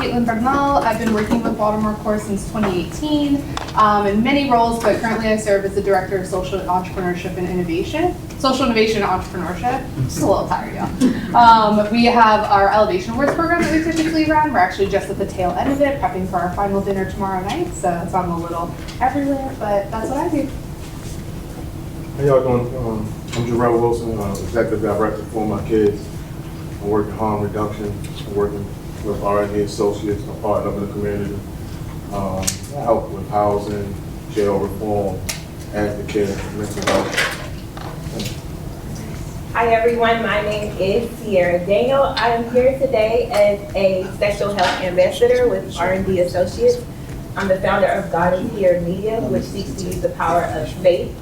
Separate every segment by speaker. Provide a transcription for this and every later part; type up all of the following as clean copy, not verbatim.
Speaker 1: Caitlin Bernal. I've been working with Baltimore Core since 2018 in many roles, but currently I serve as the Director of Social Entrepreneurship and Innovation. Social Innovation and Entrepreneurship. Just a little tired, y'all. We have our Elevation Awards program that we typically run. We're actually just at the tail end of it, prepping for our final dinner tomorrow night, so it's on a little everywhere, but that's what I do.
Speaker 2: How y'all doing? I'm Jarrell Wilson, Executive Director for My Kids. I'm working harm reduction. I'm working with R&D Associates, a partner of the community. Help with housing, jail reform, advocate, mental health.
Speaker 3: Hi everyone, my name is Sierra Daniel. I am here today as a sexual health ambassador with R&D Associates. I'm the founder of God is Here Media, which seeks to use the power of faith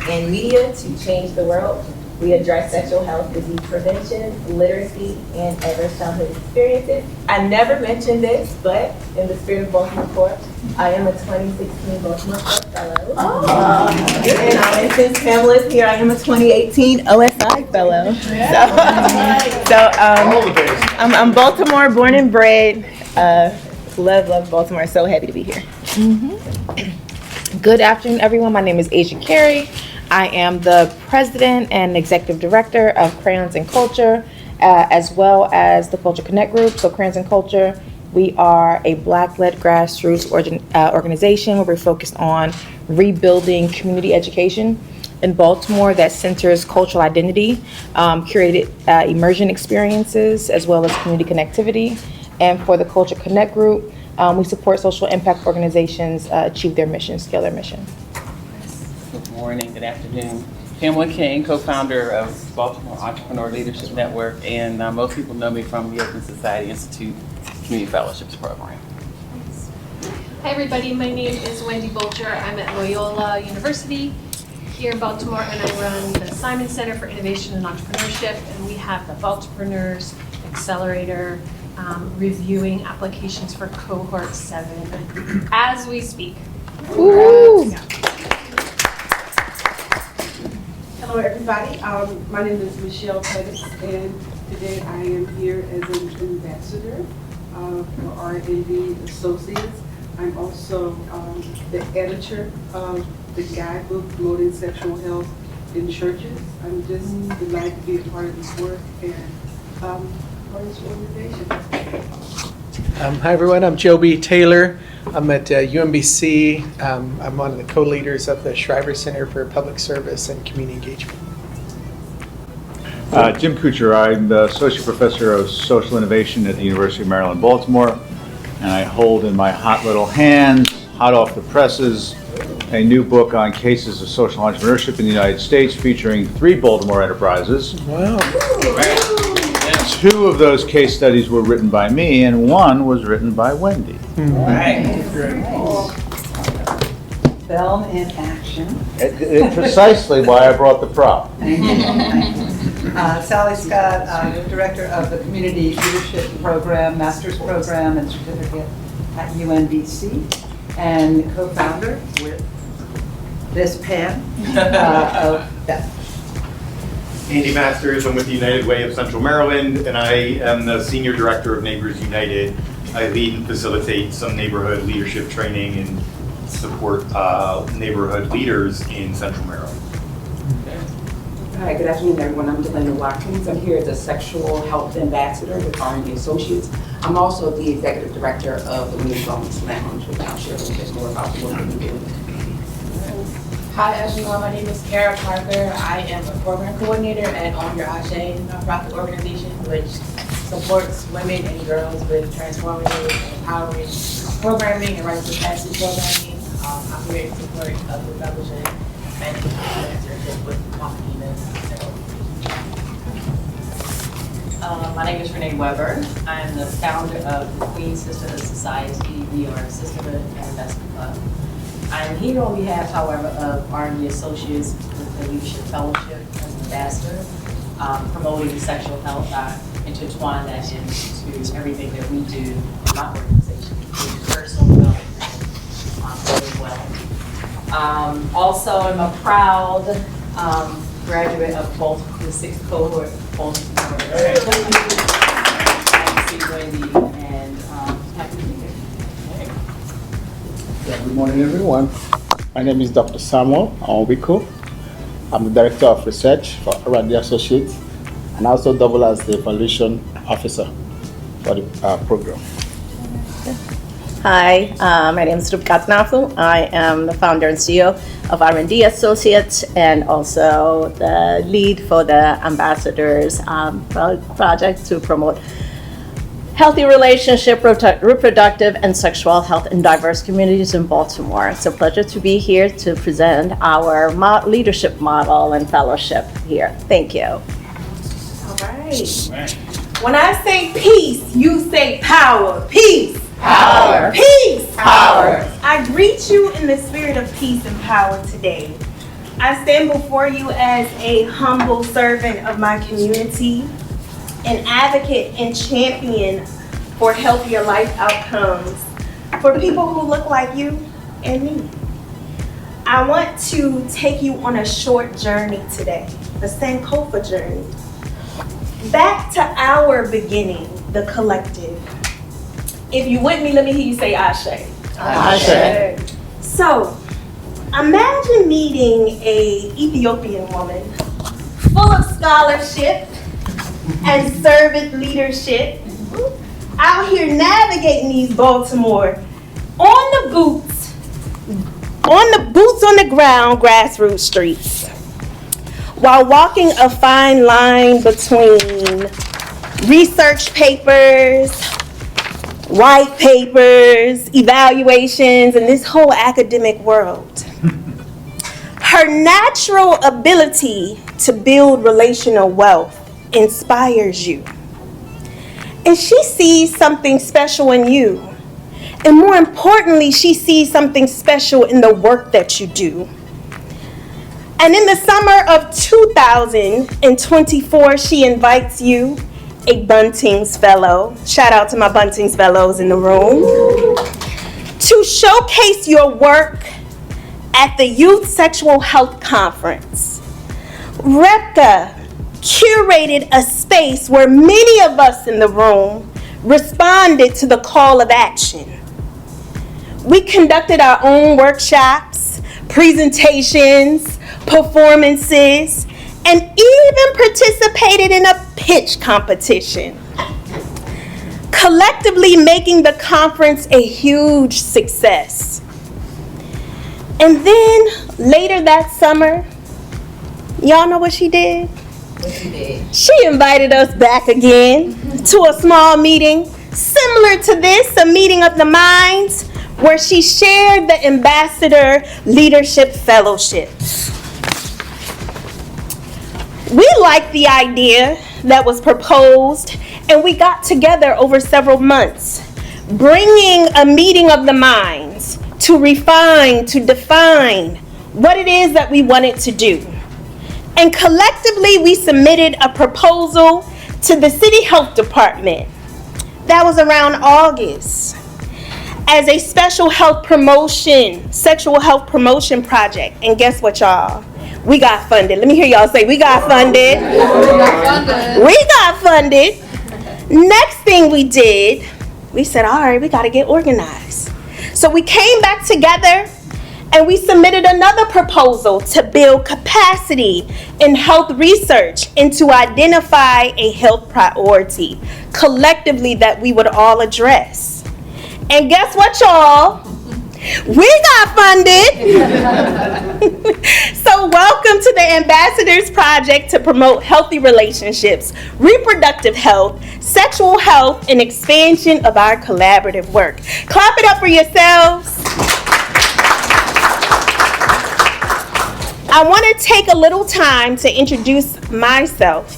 Speaker 3: and media to change the world. We address sexual health, disease prevention, literacy, and adverse childhood experiences. I never mentioned this, but in the spirit of Baltimore Core, I am a 2016 Baltimore Core Fellow. And since Pamela is here, I am a 2018 OSI Fellow. I'm Baltimore, born and bred. Love Baltimore. So happy to be here.
Speaker 4: Good afternoon, everyone. My name is Asia Carey. I am the President and Executive Director of Crayons and Culture, as well as the Culture Connect Group. So Crayons and Culture, we are a Black-led grassroots organization where we're focused on rebuilding community education in Baltimore that centers cultural identity, curated immersion experiences, as well as community connectivity. And for the Culture Connect Group, we support social impact organizations achieve their mission, scale their mission.
Speaker 5: Good morning, good afternoon. Pamela King, co-founder of Baltimore Entrepreneur Leadership Network, and most people know me from the Open Society Institute Community Fellowships Program.
Speaker 6: Hi everybody, my name is Wendy Bolcher. I'm at Loyola University here in Baltimore, and I run the Simon Center for Innovation and Entrepreneurship, and we have the Baltipreneurs Accelerator reviewing applications for cohort 7 as we speak.
Speaker 4: Woo!
Speaker 7: Hello, everybody. My name is Michelle Pettis, and today I am here as an ambassador for R&D Associates. I'm also the editor of the guidebook promoting sexual health in churches. I'm just delighted to be a part of this work and part of this organization.
Speaker 8: Hi everyone, I'm Joby Taylor. I'm at UMBC. I'm one of the co-leaders of the Shriver Center for Public Service and Community Engagement.
Speaker 9: Jim Kuchar, I'm the Associate Professor of Social Innovation at the University of Maryland, Baltimore, and I hold in my hot little hands, hot off the presses, a new book on cases of social entrepreneurship in the United States featuring 3 Baltimore enterprises.
Speaker 8: Wow.
Speaker 9: 2 of those case studies were written by me, and 1 was written by Wendy.
Speaker 5: Right.
Speaker 10: BELN in action.
Speaker 9: Precisely why I brought the prop.
Speaker 10: Thank you. Sally Scott, Director of the Community Leadership Program, Master's Program and Certificate at UNBC, and co-founder with this Pam of BELN.
Speaker 11: Andy Masters, I'm with the United Way of Central Maryland, and I am the Senior Director of Neighbors United. I lead and facilitate some neighborhood leadership training and support neighborhood leaders in Central Maryland.
Speaker 12: Hi, good afternoon everyone. I'm Delana Watkins. I'm here as a sexual health ambassador with R&D Associates. I'm also the Executive Director of the Women's Wellness Lounge, which I'll share a little bit more about the work we're doing.
Speaker 13: Hi everyone, my name is Kara Parker. I am a program coordinator at On Your Ashe, a nonprofit organization which supports women and girls with transformative and empowering programming and rites of passage programming. I'm here in support of the fellowship and mentorship with Mama Nina's.
Speaker 14: My name is Renee Weber. I'm the founder of the Queen Sisterhood Society. We are a sisterhood and investment club. I'm here on behalf, however, of R&D Associates with the Leadership Fellowship as an ambassador, promoting sexual health. I intertwine that into everything that we do in my organization, including personal development as well. Also, I'm a proud graduate of both the 6th cohort of Baltimore. Wendy, and happy to
Speaker 15: Good morning, everyone. My name is Dr. Samuel Onwiko. I'm the Director of Research for R&D Associates and also double as the Evaluation Officer for the program.
Speaker 16: Hi, my name is Rupkat Nafu. I am the founder and CEO of R&D Associates and also the lead for the Ambassadors project to promote healthy relationship, reproductive and sexual health in diverse communities in Baltimore. It's a pleasure to be here to present our leadership model and fellowship here. Thank you.
Speaker 17: All right. When I say peace, you say power. Peace. Power. Peace. Power. I greet you in the spirit of peace and power today. I stand before you as a humble servant of my community, an advocate and champion for healthier life outcomes for people who look like you and me. I want to take you on a short journey today, a Sankofa journey, back to our beginning, the collective. If you with me, let me hear you say Ashe.
Speaker 16: Ashe.
Speaker 17: So, imagine meeting an Ethiopian woman full of scholarship and servant leadership, out here navigating these Baltimore on the boots on the ground, grassroots streets, while walking a fine line between research papers, white papers, evaluations, and this whole academic world. Her natural ability to build relational wealth inspires you. And she sees something special in you. And more importantly, she sees something special in the work that you do. And in the summer of 2024, she invites you, a Buntings Fellow, shout out to my Buntings Fellows in the room, to showcase your work at the Youth Sexual Health Conference. Repka curated a space where many of us in the room responded to the call of action. We conducted our own workshops, presentations, performances, and even participated in a pitch competition, collectively making the conference a huge success. And then later that summer, y'all know what she did?
Speaker 14: What she did?
Speaker 17: She invited us back again to a small meeting similar to this, a meeting of the minds, where she shared the Ambassador Leadership Fellowship. We liked the idea that was proposed, and we got together over several months, bringing a meeting of the minds to refine, to define what it is that we wanted to do. And collectively, we submitted a proposal to the City Health Department. That was around August, as a sexual health promotion project. And guess what, y'all? We got funded. Let me hear y'all say, we got funded. We got funded. Next thing we did, we said, all right, we got to get organized. So we came back together and we submitted another proposal to build capacity in health research and to identify a health priority collectively that we would all address. And guess what, y'all? We got funded. So welcome to the Ambassadors Project to promote healthy relationships, reproductive health, sexual health, and expansion of our collaborative work. Clap it up for yourselves. I want to take a little time to introduce myself.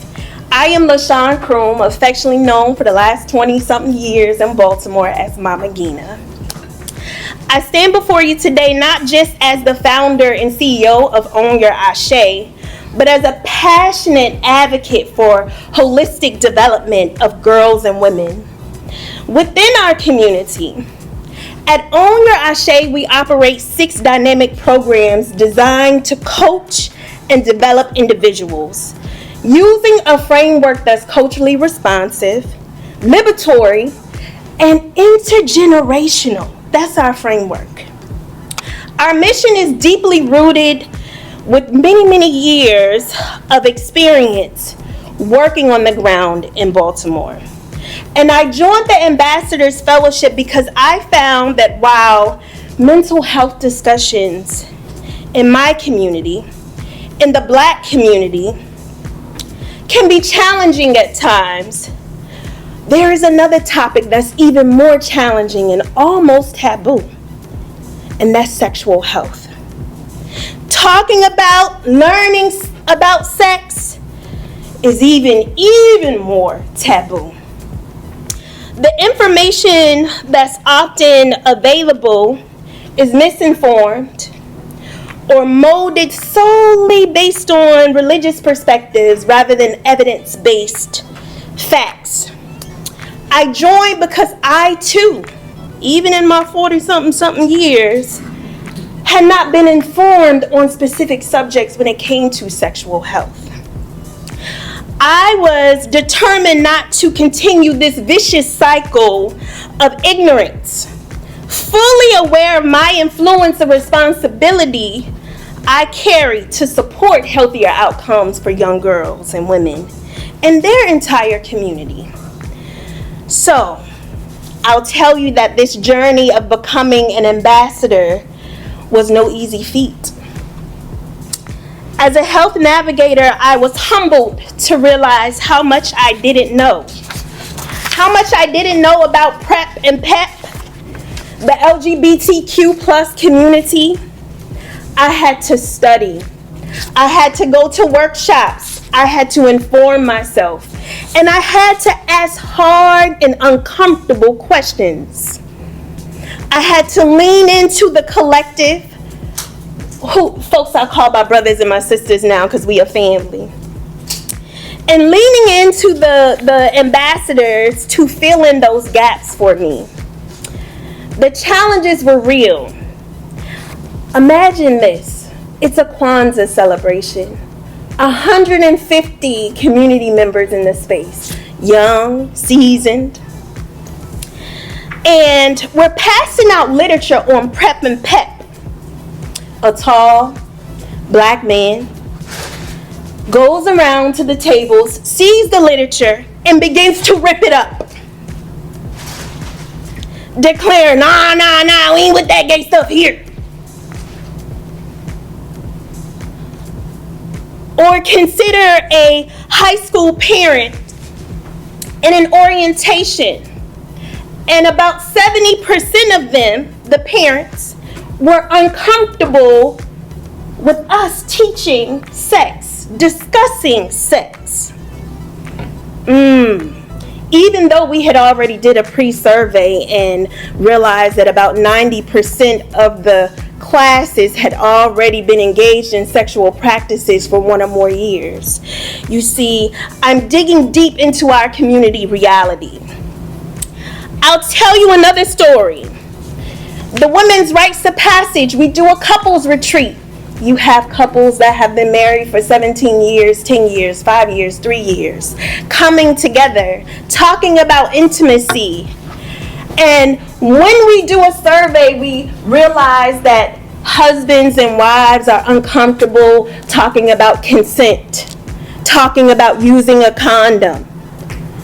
Speaker 17: I am LaShawn Kroom, affectionately known for the last 20-something years in Baltimore as Mama Gina. I stand before you today not just as the founder and CEO of Own Your Ashe, but as a passionate advocate for holistic development of girls and women. Within our community, at Own Your Ashe, we operate 6 dynamic programs designed to coach and develop individuals, using a framework that's culturally responsive, liberatory, and intergenerational. That's our framework. Our mission is deeply rooted with many, many years of experience working on the ground in Baltimore. And I joined the Ambassadors Fellowship because I found that while mental health discussions in my community, in the Black community, can be challenging at times, there is another topic that's even more challenging and almost taboo, and that's sexual health. Talking about, learning about sex is even more taboo. The information that's often available is misinformed or molded solely based on religious perspectives rather than evidence-based facts. I joined because I too, even in my 40-something years, had not been informed on specific subjects when it came to sexual health. I was determined not to continue this vicious cycle of ignorance. Fully aware of my influence and responsibility I carry to support healthier outcomes for young girls and women and their entire community. So, I'll tell you that this journey of becoming an ambassador was no easy feat. As a health navigator, I was humbled to realize how much I didn't know. How much I didn't know about PrEP and PEP, the LGBTQ plus community. I had to study. I had to go to workshops. I had to inform myself. And I had to ask hard and uncomfortable questions. I had to lean into the collective, who folks I call my brothers and my sisters now because we are family. And leaning into the ambassadors to fill in those gaps for me. The challenges were real. Imagine this. It's a Kwanzaa celebration. 150 community members in the space. Young, seasoned. And we're passing out literature on PrEP and PEP. A tall, Black man goes around to the tables, sees the literature, and begins to rip it up. Declare, nah, we ain't with that gay stuff here. Or consider a high school parent in an orientation, and about 70% of them, the parents, were uncomfortable with us teaching sex, discussing sex. Even though we had already did a pre-survey and realized that about 90% of the classes had already been engaged in sexual practices for 1 or more years. You see, I'm digging deep into our community reality. I'll tell you another story. The Women's Rites of Passage, we do a couples retreat. You have couples that have been married for 17 years, 10 years, 5 years, 3 years, coming together, talking about intimacy. And when we do a survey, we realize that husbands and wives are uncomfortable talking about consent, talking about using a condom,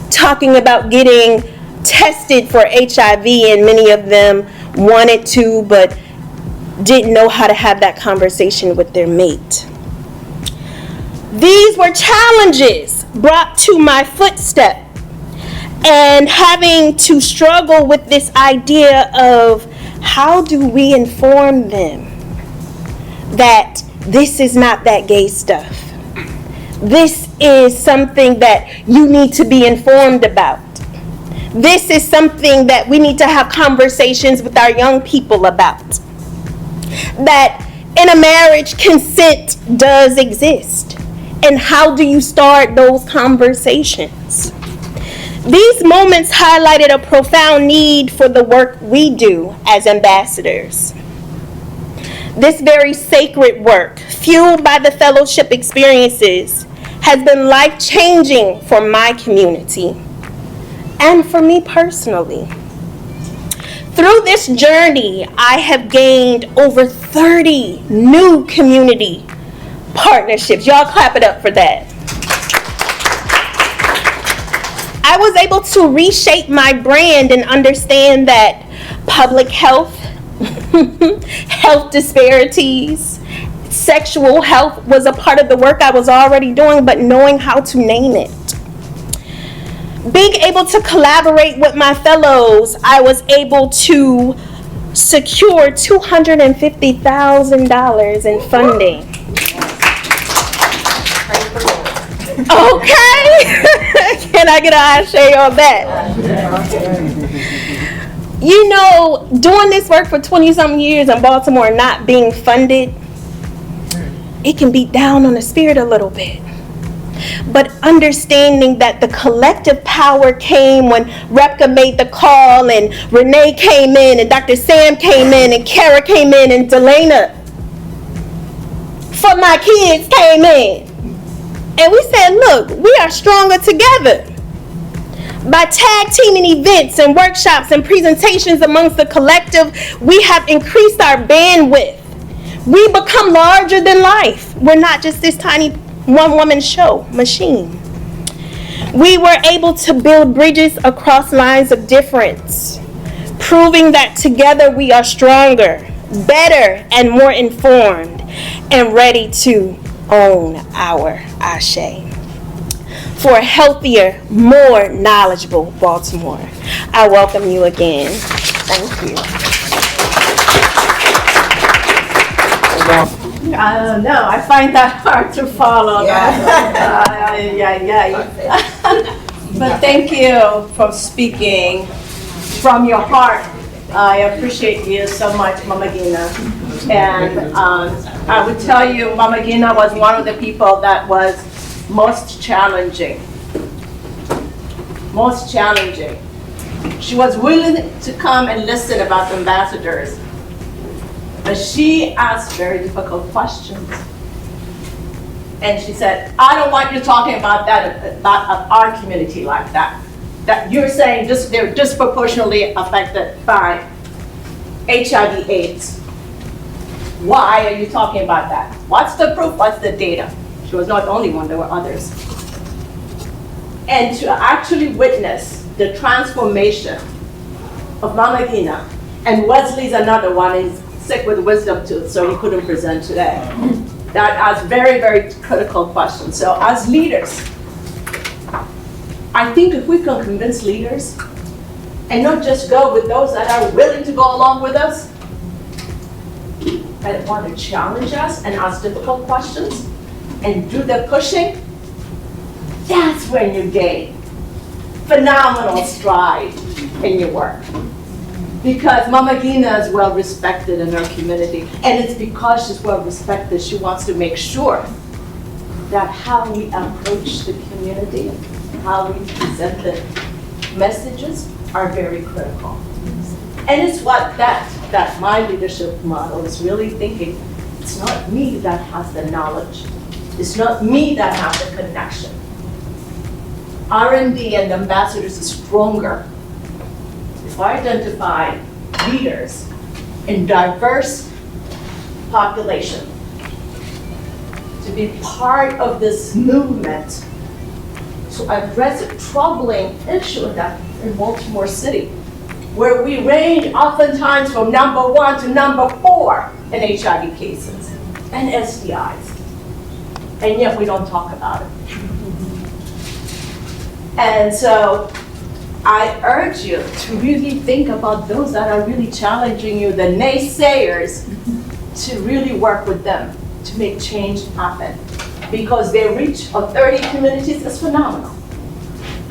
Speaker 17: talking about getting tested for HIV, and many of them wanted to but didn't know how to have that conversation with their mate. These were challenges brought to my footstep, and having to struggle with this idea of how do we inform them that this is not that gay stuff. This is something that you need to be informed about. This is something that we need to have conversations with our young people about. That in a marriage, consent does exist. And how do you start those conversations? These moments highlighted a profound need for the work we do as ambassadors. This very sacred work, fueled by the fellowship experiences, has been life-changing for my community and for me personally. Through this journey, I have gained over 30 new community partnerships. Y'all clap it up for that. I was able to reshape my brand and understand that public health, health disparities, sexual health was a part of the work I was already doing, but knowing how to name it. Being able to collaborate with my fellows, I was able to secure $250,000 in funding. Okay. Can I get an ashe on that? You know, doing this work for 20-something years in Baltimore, not being funded, it can beat down on the spirit a little bit. But understanding that the collective power came when Repka made the call and Renee came in and Dr. Sam came in and Kara came in and Delana for my kids came in. And we said, look, we are stronger together. By tag teaming events and workshops and presentations amongst the collective, we have increased our bandwidth. We become larger than life. We're not just this tiny one-woman show machine. We were able to build bridges across lines of difference, proving that together we are stronger, better, and more informed, and ready to own our ashe. For a healthier, more knowledgeable Baltimore, I welcome you again. Thank you.
Speaker 16: I don't know. I find that hard to follow. But thank you for speaking from your heart. I appreciate you so much, Mama Gina. And I would tell you, Mama Gina was one of the people that was most challenging. Most challenging. She was willing to come and listen about ambassadors. But she asked very difficult questions. And she said, I don't want you talking about that, about our community like that. That you're saying they're disproportionately affected by HIV/AIDS. Why are you talking about that? What's the proof? What's the data? She was not the only one, there were others. And to actually witness the transformation of Mama Gina, and Wesley's another one, is sick with wisdom tooth, so he couldn't present today. That asks very, very critical questions. So as leaders, I think if we can convince leaders and not just go with those that are willing to go along with us, that want to challenge us and ask difficult questions and do the pushing, that's when you gain phenomenal stride in your work. Because Mama Gina is well respected in her community, and it's because she's well respected, she wants to make sure that how we approach the community, how we present the messages are very critical. And it's what that my leadership model is really thinking. It's not me that has the knowledge. It's not me that has the connection. R&D and ambassadors is stronger if I identify leaders in diverse population to be part of this movement to address a troubling issue that in Baltimore City, where we range oftentimes from number 1 to number 4 in HIV cases and STIs, and yet we don't talk about it. And so I urge you to really think about those that are really challenging you, the naysayers, to really work with them to make change happen. Because their reach of 30 communities is phenomenal.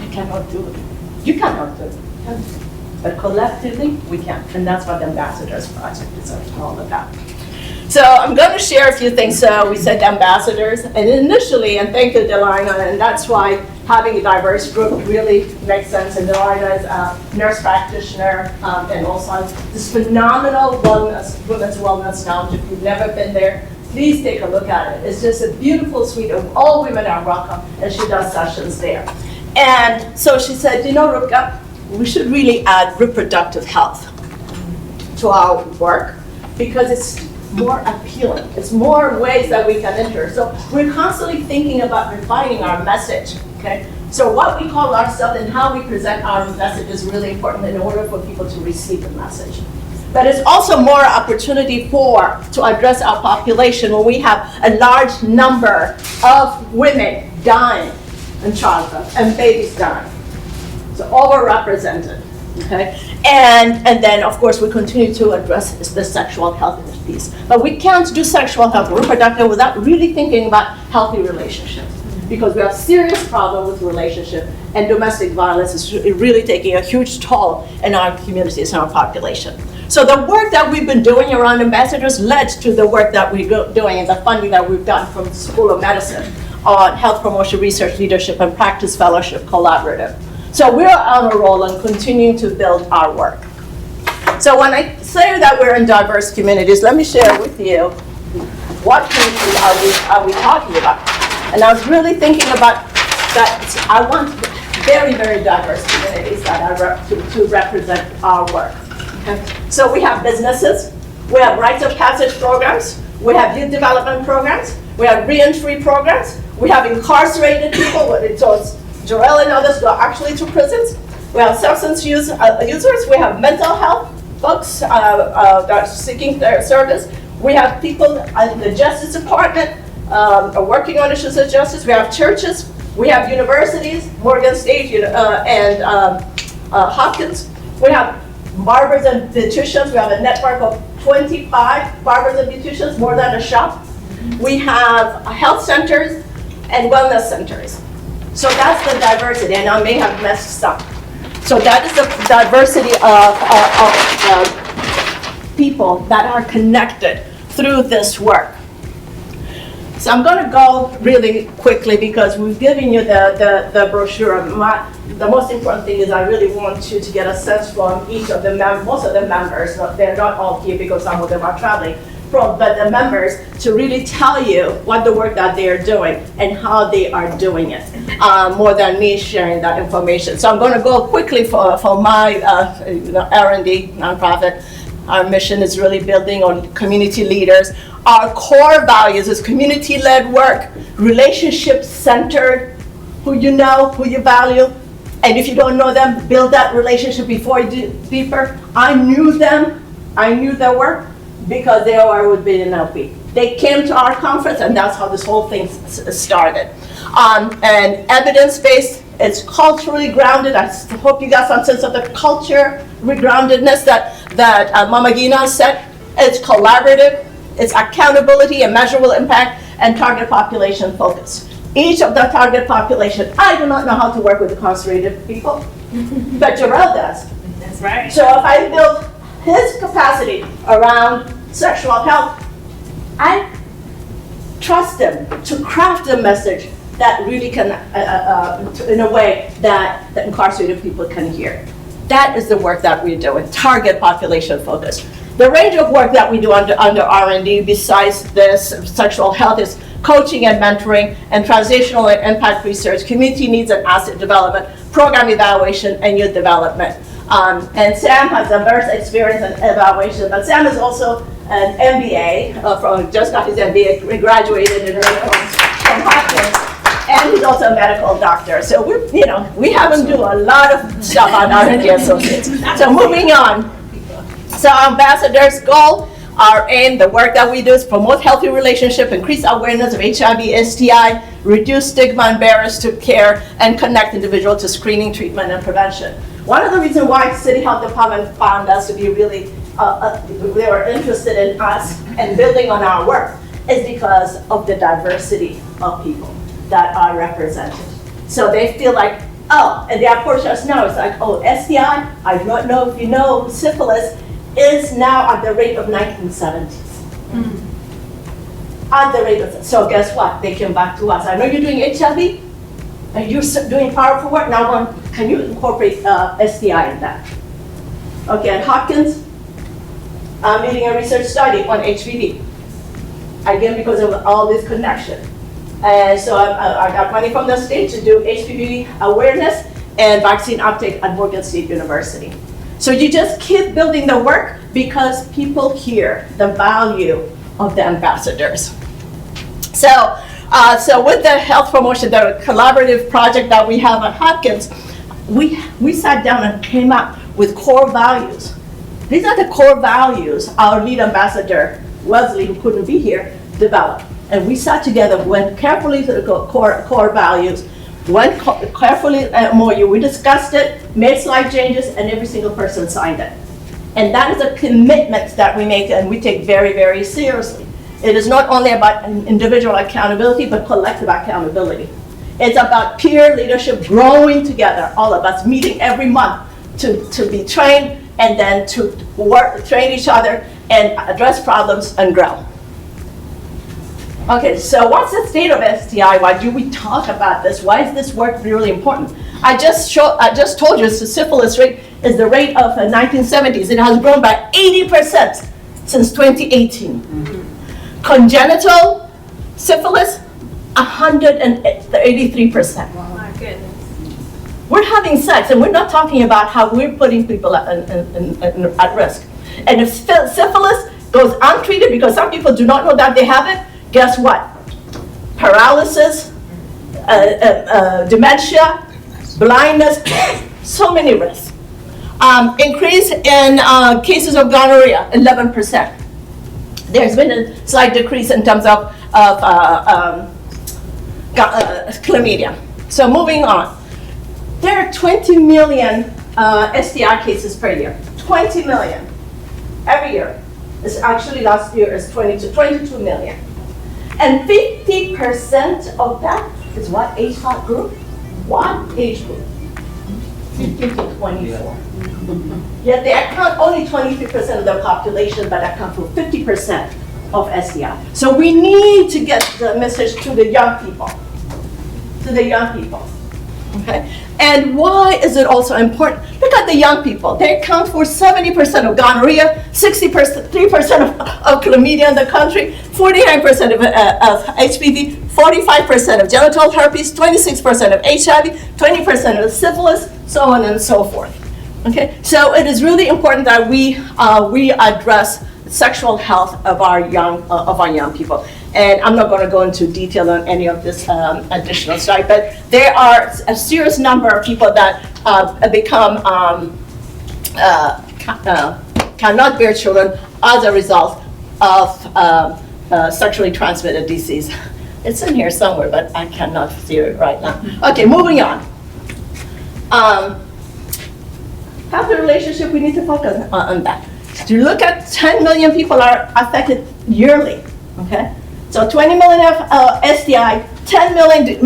Speaker 16: I cannot do it. You cannot do it. But collectively, we can. And that's what the Ambassadors Project is all about. So I'm going to share a few things. So we said ambassadors, and initially, and thank you, Delina, and that's why having a diverse group really makes sense. And Delina is a nurse practitioner and also this phenomenal wellness, women's wellness lounge. If you've never been there, please take a look at it. It's just a beautiful suite of all women are welcome, and she does sessions there. And so she said, you know, Rupka, we should really add reproductive health.
Speaker 17: to our work because it's more appealing. It's more ways that we can enter. So we're constantly thinking about refining our message, okay? So what we call ourselves and how we present our message is really important in order for people to receive the message. But it's also more opportunity to address our population when we have a large number of women dying in childbirth and babies dying. So overrepresented, okay? And then, of course, we continue to address the sexual health piece. But we can't do sexual health or reproductive without really thinking about healthy relationships. Because we have serious problem with relationship, and domestic violence is really taking a huge toll in our communities and our population. So the work that we've been doing around ambassadors led to the work that we're doing and the funding that we've done from the School of Medicine on Health Promotion Research Leadership and Practice Fellowship Collaborative. So we're on a roll and continuing to build our work. So when I say that we're in diverse communities, let me share with you what communities are we talking about. And I was really thinking about that I want very, very diverse communities that are to represent our work. Okay? So we have businesses, we have rites of passage programs, we have youth development programs, we have reentry programs, we have incarcerated people, so Jarrell and others go actually to prisons. We have substance users, we have mental health folks that are seeking their service. We have people in the Justice Department working on issues of justice. We have churches, we have universities, Morgan State and Hopkins. We have barbers and beauticians. We have a network of 25 barbers and beauticians, more than a shop. We have health centers and wellness centers. So that's the diversity, and I may have messed up. So that is the diversity of people that are connected through this work. So I'm going to go really quickly because we've given you the brochure. The most important thing is I really want you to get a sense from each of the most of the members. They're not all here because some of them are traveling. But the members to really tell you what the work that they are doing and how they are doing it, more than me sharing that information. So I'm going to go quickly for my R&D nonprofit. Our mission is really building on community leaders. Our core values is community-led work, relationship-centered, who you know, who you value. And if you don't know them, build that relationship before you do deeper. I knew them, I knew their work because they were with BNLP. They came to our conference and that's how this whole thing started. And evidence-based, it's culturally grounded. I hope you got some sense of the culture groundedness that Mama Gina said. It's collaborative, it's accountability and measurable impact, and target population focus. Each of the target population, I do not know how to work with incarcerated people, but Jarrell does.
Speaker 6: That's right.
Speaker 17: So if I build his capacity around sexual health, I trust him to craft a message that really can, in a way that the incarcerated people can hear. That is the work that we're doing, target population focus. The range of work that we do under R&D besides this sexual health is coaching and mentoring and transitional and impact research, community needs and asset development, program evaluation, and youth development. And Sam has diverse experience in evaluation, but Sam is also an MBA, just got his MBA, graduated from Hopkins. And he's also a medical doctor. So we have him do a lot of stuff on R&D Associates. So moving on. So our ambassadors' goal, our aim, the work that we do is promote healthy relationship, increase awareness of HIV, STI, reduce stigma and barriers to care, and connect individuals to screening, treatment, and prevention. One of the reasons why City Health Department found us to be really, they were interested in us and building on our work is because of the diversity of people that are represented. So they feel like, oh, and they approach us now, it's like, oh, STI, I don't know if you know, syphilis is now at the rate of 1970s. At the rate of, so guess what? They came back to us. I know you're doing HIV, and you're doing powerful work. Now, can you incorporate STI in that? Okay, at Hopkins, I'm leading a research study on HPV. Again, because of all this connection. And so I got money from the state to do HPV awareness and vaccine uptake at Morgan State University.
Speaker 16: So you just keep building the work because people hear the value of the ambassadors. So with the health promotion, the collaborative project that we have at Hopkins, we sat down and came up with core values. These are the core values our lead ambassador, Wesley, who couldn't be here, developed. And we sat together, went carefully to the core values, went carefully at MOU, we discussed it, made slight changes, and every single person signed it. And that is a commitment that we make and we take very, very seriously. It is not only about individual accountability, but collective accountability. It's about peer leadership, growing together, all of us meeting every month to be trained and then to train each other and address problems and grow. Okay, so what's the state of STI? Why do we talk about this? Why is this work really important? I just told you the syphilis rate is the rate of the 1970s. It has grown by 80% since 2018. Congenital syphilis, 183%.
Speaker 6: My goodness.
Speaker 16: We're having sex, and we're not talking about how we're putting people at risk. And if syphilis goes untreated, because some people do not know that they have it, guess what? Paralysis, dementia, blindness, so many risks. Increase in cases of gonorrhea, 11%. There's been a slight decrease in terms of chlamydia. So moving on. There are 20 million STI cases per year. 20 million every year. It's actually last year is 22 million. And 50% of that is what age group? What age group? 15 to 24. Yet they account only 23% of the population, but account for 50% of STI. So we need to get the message to the young people. To the young people. Okay? And why is it also important? Look at the young people. They account for 70% of gonorrhea, 3% of chlamydia in the country, 49% of HPV, 45% of genital herpes, 26% of HIV, 20% of syphilis, so on and so forth. Okay, so it is really important that we address sexual health of our young people. And I'm not going to go into detail on any of this additional stuff, but there are a serious number of people that cannot bear children as a result of sexually transmitted disease. It's in here somewhere, but I cannot see it right now. Okay, moving on. Healthy relationship, we need to focus on that. To look at 10 million people are affected yearly, okay? So 20 million of STI, 10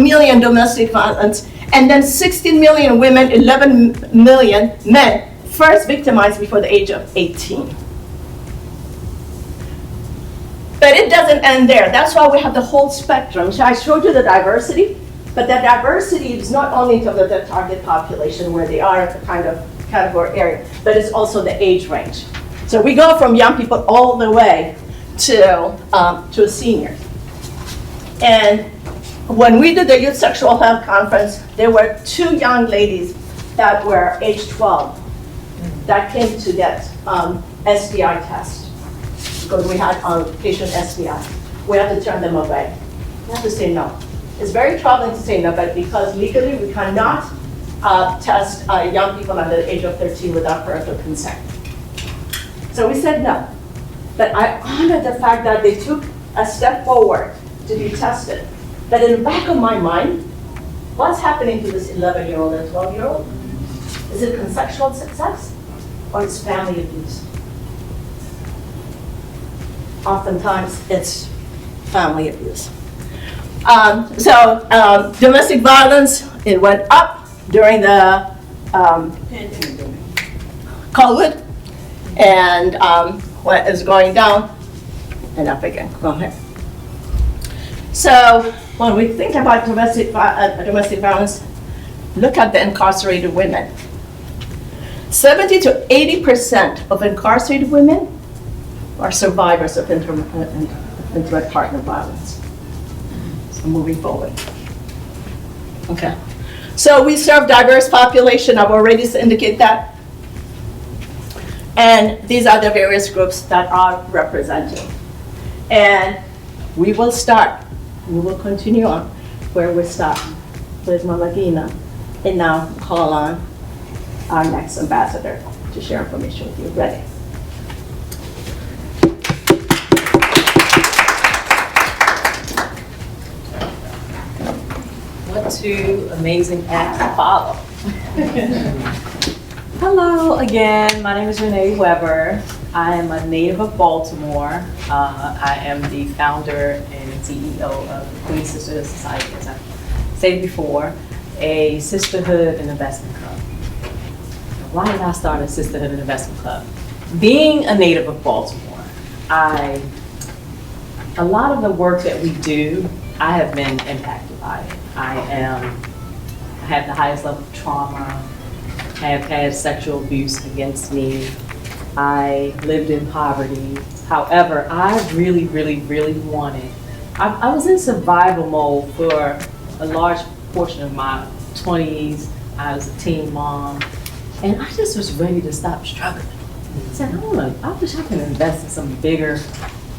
Speaker 16: million domestic violence, and then 16 million women, 11 million men first victimized before the age of 18. But it doesn't end there. That's why we have the whole spectrum. So I showed you the diversity, but that diversity is not only in terms of the target population where they are at the kind of category area, but it's also the age range. So we go from young people all the way to seniors. And when we did the Youth Sexual Health Conference, there were 2 young ladies that were age 12 that came to get STI tests because we had patient STI. We had to turn them away. We have to say no. It's very troubling to say no, but because legally we cannot test young people under the age of 13 without parental consent. So we said no. But I honor the fact that they took a step forward to be tested. But in the back of my mind, what's happening to this 11-year-old and 12-year-old? Is it consensual sex or it's family abuse? Oftentimes it's family abuse. Domestic violence, it went up during the COVID, and what is going down, and up again, go ahead. So when we think about domestic violence, look at the incarcerated women. 70 to 80% of incarcerated women are survivors of intimate partner violence. So moving forward. Okay. So we serve diverse population. I've already indicated that. And these are the various groups that are represented. And we will continue on where we start with Malagina. And now call on our next ambassador to share information with you. Ready?
Speaker 14: What two amazing acts to follow. Hello again, my name is Renee Weber. I am a native of Baltimore. I am the founder and CEO of the Queen Sisterhood Society, as I said before, a sisterhood and investment club. Why did I start a sisterhood and investment club? Being a native of Baltimore, a lot of the work that we do, I have been impacted by it. I have the highest level of trauma, have had sexual abuse against me. I lived in poverty. However, I really, really, really wanted, I was in survival mode for a large portion of my 20s. I was a teen mom, and I just was ready to stop struggling. I said, I wish I could invest in some bigger,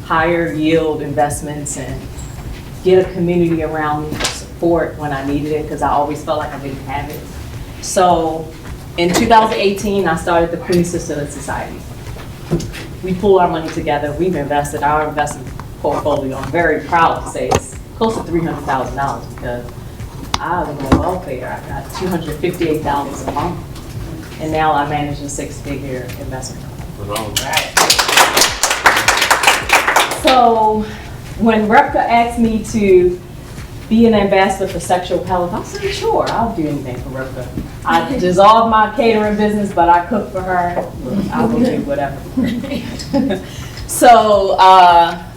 Speaker 14: higher yield investments and get a community around me for support when I needed it, because I always felt like I didn't have it. So in 2018, I started the Queen Sisterhood Society. We pull our money together. We've invested our investment portfolio. I'm very proud to say it's close to $300,000 because I was on welfare. I got $258 a month, and now I manage a six-figure investment company. Right. So when Repka asked me to be an ambassador for sexual health, I said, sure, I'll do anything for Repka. I dissolved my catering business, but I cook for her. I will do whatever. So I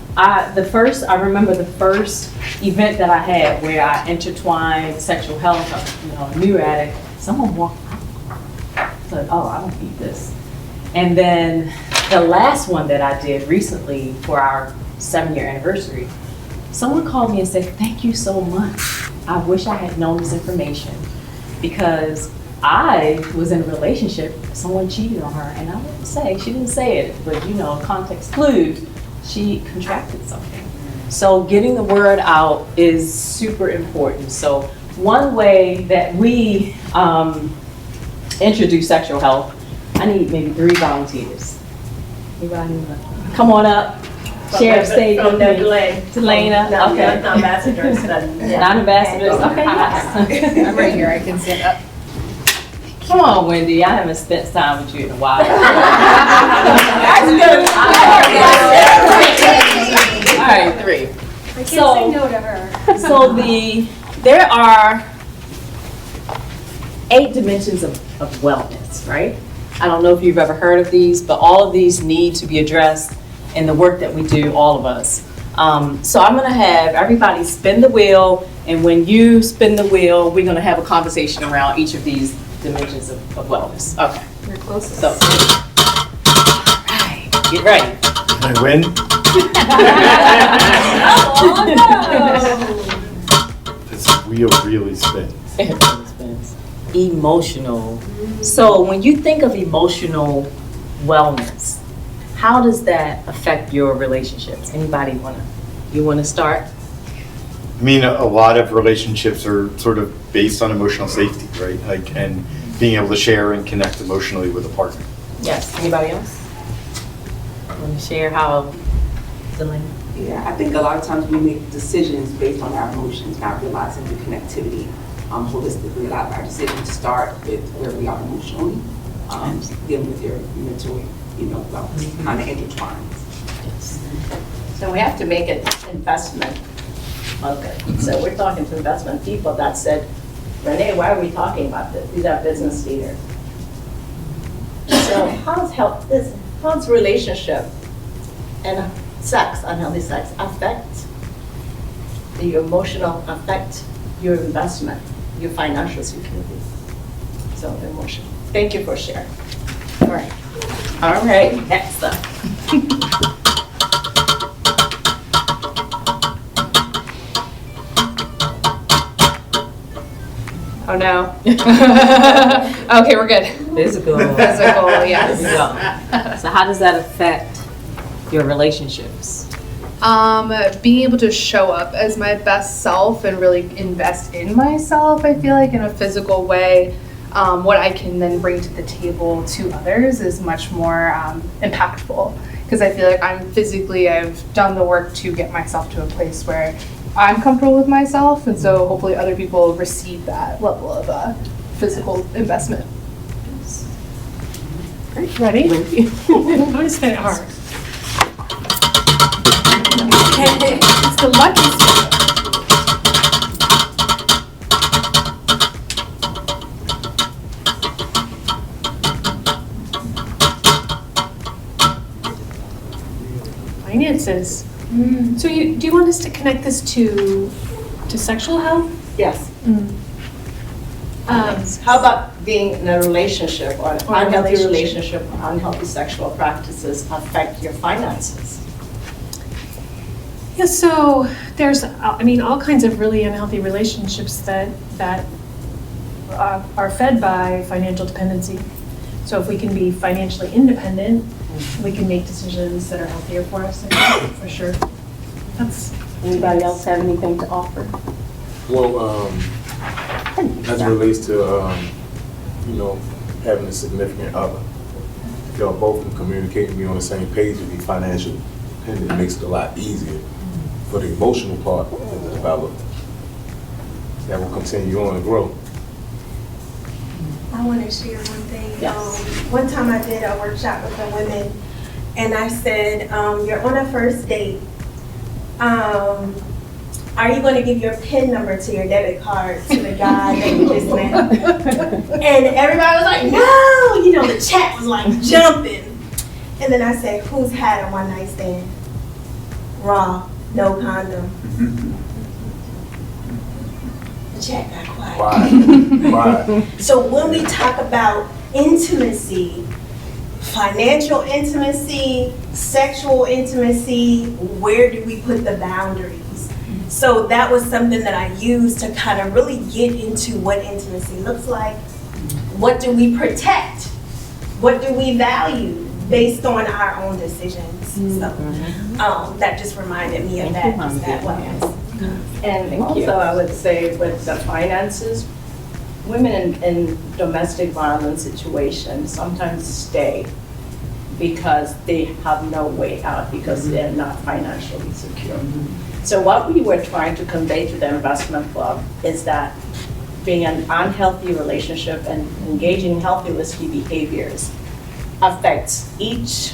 Speaker 14: remember the first event that I had where I intertwined sexual health, a new addict. Someone walked out. I said, oh, I don't need this. And then the last one that I did recently for our 7-year anniversary, someone called me and said, thank you so much. I wish I had known this information because I was in a relationship, someone cheated on her, and I wouldn't say, she didn't say it, but context clues, she contracted something. So getting the word out is super important. So one way that we introduce sexual health, I need maybe 3 volunteers. Anybody come on up. Share stage with me. Delana. Okay.
Speaker 16: Not ambassadors.
Speaker 14: Not ambassadors. Okay, yes.
Speaker 1: I'm right here, I can sit up.
Speaker 14: Come on, Wendy. I haven't spent time with you in a while.
Speaker 16: That's good.
Speaker 14: All right, 3.
Speaker 6: I can't say no to her.
Speaker 14: So there are 8 dimensions of wellness, right? I don't know if you've ever heard of these, but all of these need to be addressed in the work that we do, all of us. So I'm gonna have everybody spin the wheel, and when you spin the wheel, we're gonna have a conversation around each of these dimensions of wellness. Okay.
Speaker 1: You're closest.
Speaker 14: So, all right, get ready.
Speaker 11: I win. This wheel really spins.
Speaker 14: Emotional. So when you think of emotional wellness, how does that affect your relationships? Anybody you wanna start?
Speaker 11: I mean, a lot of relationships are sort of based on emotional safety, right? And being able to share and connect emotionally with a partner.
Speaker 14: Yes, anybody else? Want to share how, Delana?
Speaker 12: Yeah, I think a lot of times we make decisions based on our emotions, not realizing the connectivity holistically. A lot of our decisions start with where we are emotionally, dealing with your mental, wellness, kind of intertwined.
Speaker 16: So we have to make it investment. Okay, so we're talking to investment people that said, Renee, why are we talking about this? These are business leaders. So how's relationship and sex, unhealthy sex, affect the emotional, affect your investment, your financial security? So emotion. Thank you for sharing. All right.
Speaker 14: All right, next up.
Speaker 1: Oh no. Okay, we're good.
Speaker 14: Physical.
Speaker 1: Physical, yes.
Speaker 14: There you go. So how does that affect your relationships?
Speaker 1: Being able to show up as my best self and really invest in myself, I feel like in a physical way, what I can then bring to the table to others is much more impactful. Because I feel like I've done the work to get myself to a place where I'm comfortable with myself, and so hopefully other people receive that level of physical investment.
Speaker 6: Ready? I'm gonna spin it hard. It's the lucky spin. Finances. So do you want us to connect this to sexual health?
Speaker 16: Yes.
Speaker 6: How
Speaker 16: about being in a relationship or an
Speaker 6: Or a
Speaker 16: unhealthy
Speaker 6: relationship.
Speaker 16: relationship, unhealthy sexual practices affect your finances?
Speaker 6: Yeah, so there's, all kinds of really unhealthy relationships that are fed by financial dependency. So if we can be financially independent, we can make decisions that are healthier for us, for sure.
Speaker 16: Anybody else have anything to offer?
Speaker 2: Well, as it relates to, having a significant other, if y'all both can communicate and be on the same page and be financially independent, it makes it a lot easier for the emotional part to develop. That will continue on and grow.
Speaker 17: I want to share one thing.
Speaker 16: Yes.
Speaker 17: One time I did a workshop with the women, and I said, you're on a first date. Are you going to give your PIN number to your debit card to the guy that you just met? And everybody was like, no! The chat was like jumping. And then I said, who's had a one night stand? Raw, no condom. The chat got quiet.
Speaker 2: Why?
Speaker 17: So when we talk about intimacy, financial intimacy, sexual intimacy, where do we put the boundaries? So that was something that I used to kind of really get into what intimacy looks like. What do we protect? What do we value based on our own decisions? So that just reminded me of that just that way.
Speaker 16: And also, I would say with the finances, women in domestic violence situations sometimes stay because they have no way out because they're not financially secure. So what we were trying to convey to the investment club is that being an unhealthy relationship and engaging in healthy risky behaviors affects each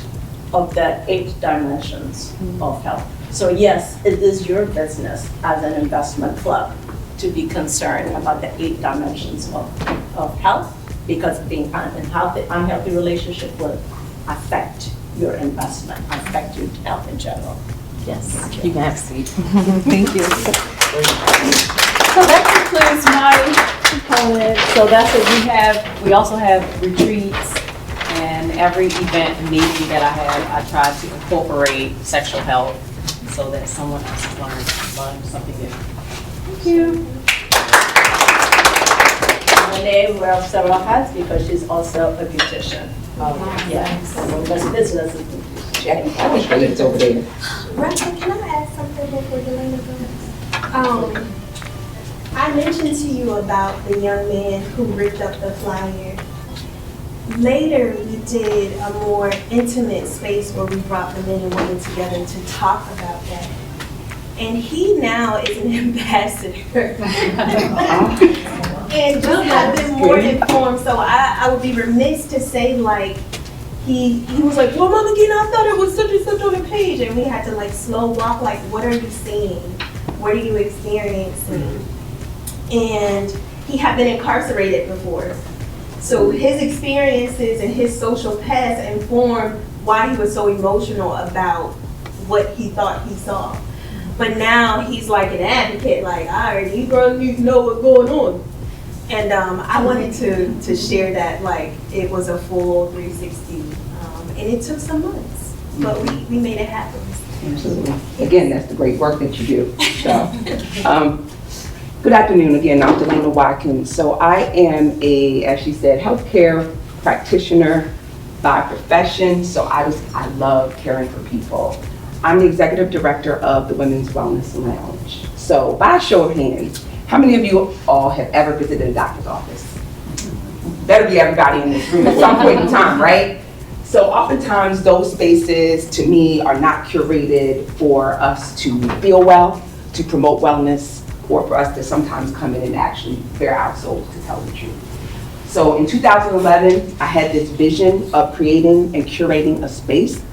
Speaker 16: of the 8 dimensions of health. So yes, it is your business as an investment club to be concerned about the 8 dimensions of health, because being in an unhealthy relationship will affect your investment, affect your health in general. Yes.
Speaker 14: You can have a seat.
Speaker 16: Thank you.
Speaker 14: So that concludes my component. So that's what we also have retreats, and every event and meeting that I have, I try to incorporate sexual health so that someone else is learning something new.
Speaker 16: Thank you. Renee wears several hats because she's also a beautician. Yes. That's business.
Speaker 12: I wish I was over there.
Speaker 17: Rachel, can I add something before Delana goes? I mentioned to you about the young man who ripped up the flyer. Later, we did a more intimate space where we brought the men and women together to talk about that. And he now is an ambassador. And just have been more informed. So I would be remiss to say, like, he was like, well, Mama Gina, I thought it was such and such on the page. And we had to like slow walk, like, what are you seeing? What are you experiencing? And he had been incarcerated before. So his experiences and his social past informed why he was so emotional about what he thought he saw. But now he's like an advocate, like, all right, these girls need to know what's going on. And I wanted to share that, like, it was a full 360. And it took some months, but we made it happen.
Speaker 12: Absolutely. Again, that's the great work that you do. So, good afternoon again. I'm Delana Watkins. So I am as she said, healthcare practitioner by profession, so I love caring for people. I'm the executive director of the Women's Wellness Lounge. So by a show of hands, how many of you all have ever visited a doctor's office? Better be everybody in this room at some point in time, right? So oftentimes those spaces to me are not curated for us to feel well, to promote wellness, or for us to sometimes come in and actually bare our souls to tell the truth. So in 2011, I had this vision of creating and curating a space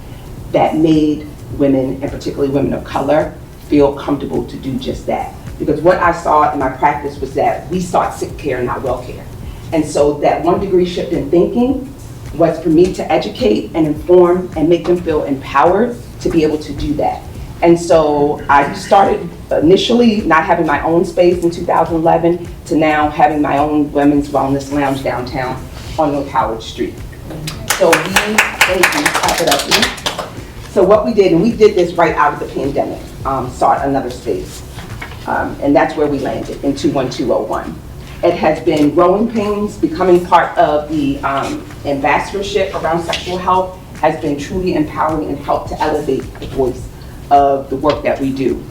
Speaker 12: that made women, and particularly women of color, feel comfortable to do just that. Because what I saw in my practice was that we sought sick care, not well care. And so that 1 degree shift in thinking was for me to educate and inform and make them feel empowered to be able to do that. And so I started initially not having my own space in 2011 to now having my own women's wellness lounge downtown on North Howard Street. So clap it up here. So what we did, and we did this right out of the pandemic, sought another space. And that's where we landed in 21201. It has been growing pains. Becoming part of the ambassadorship around sexual health has been truly empowering and helped to elevate the voice of the work that we do.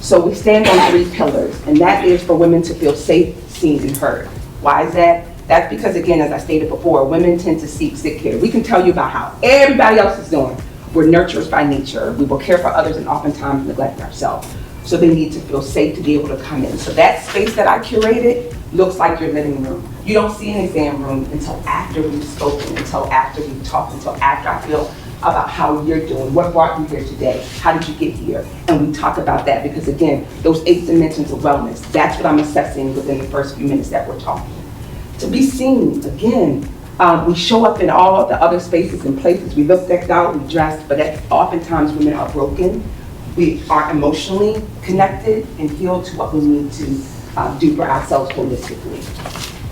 Speaker 12: So we stand on 3 pillars, and that is for women to feel safe, seen, and heard. Why is that? That's because, again, as I stated before, women tend to seek sick care. We can tell you about how everybody else is doing. We're nurturers by nature. We will care for others and oftentimes neglect ourselves. So they need to feel safe to be able to come in. So that space that I curated looks like your living room. You don't see an exam room until after we've spoken, until after we've talked, until after I feel about how you're doing, what brought you here today, how did you get here? And we talk about that because, again, those 8 dimensions of wellness, that's what I'm assessing within the first few minutes that we're talking. To be seen, again, we show up in all the other spaces and places. We look decked out, we dressed, but oftentimes women are broken. We are emotionally connected and healed to what we need to do for ourselves holistically.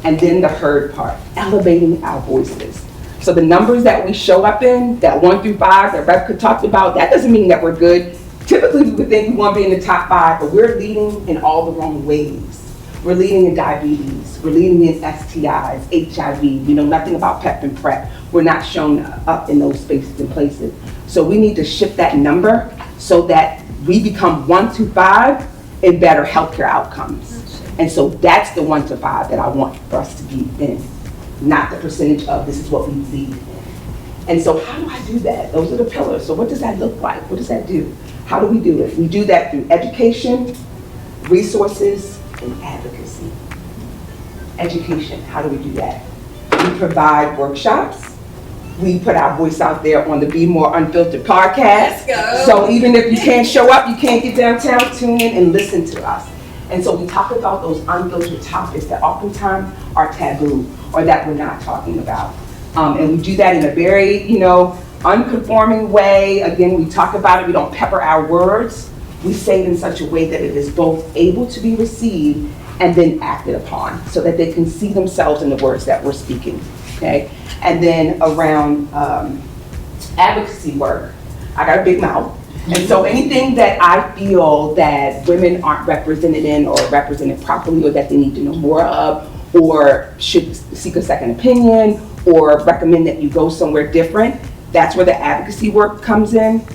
Speaker 12: And then the heard part, elevating our voices. So the numbers that we show up in, that 1 through 5 that Rebecca talked about, that doesn't mean that we're good. Typically we would think we want to be in the top 5, but we're leading in all the wrong ways. We're leading in diabetes, we're leading in STIs, HIV, we know nothing about PEP and PrEP. We're not shown up in those spaces and places. So we need to shift that number so that we become 1 to 5 in better healthcare outcomes. And so that's the 1 to 5 that I want for us to be in, not the percentage of this is what we lead in. And so how do I do that? Those are the pillars. So what does that look like? What does that do? How do we do it? We do that through education, resources, and advocacy. Education, how do we do that? We provide workshops. We put our voice out there on the Be More Unfiltered podcast. Let's go. So even if you can't show up, you can't get downtown, tune in and listen to us. And so we talk about those unfiltered topics that oftentimes are taboo or that we're not talking about. And we do that in a very, unconforming way. Again, we talk about it, we don't pepper our words. We say it in such a way that it is both able to be received and then acted upon so that they can see themselves in the words that we're speaking, okay? And then around advocacy work, I got a big mouth. And so anything that I feel that women aren't represented in or represented properly or that they need to know more of or should seek a second opinion or recommend that you go somewhere different, that's where the advocacy work comes in.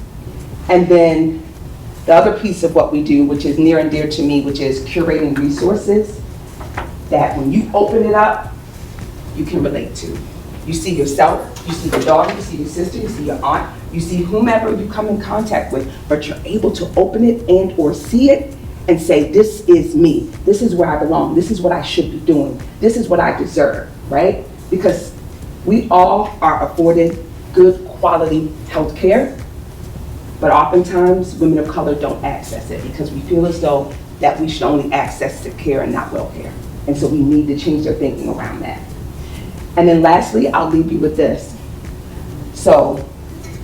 Speaker 12: And then the other piece of what we do, which is near and dear to me, which is curating resources that when you open it up, you can relate to. You see yourself, you see your daughter, you see your sister, you see your aunt, you see whomever you come in contact with, but you're able to open it and or see it and say, this is me, this is where I belong, this is what I should be doing, this is what I deserve, right? Because we all are afforded good quality health care, but oftentimes women of color don't access it because we feel as though that we should only access sick care and not well care. And so we need to change their thinking around that. And then lastly, I'll leave you with this. So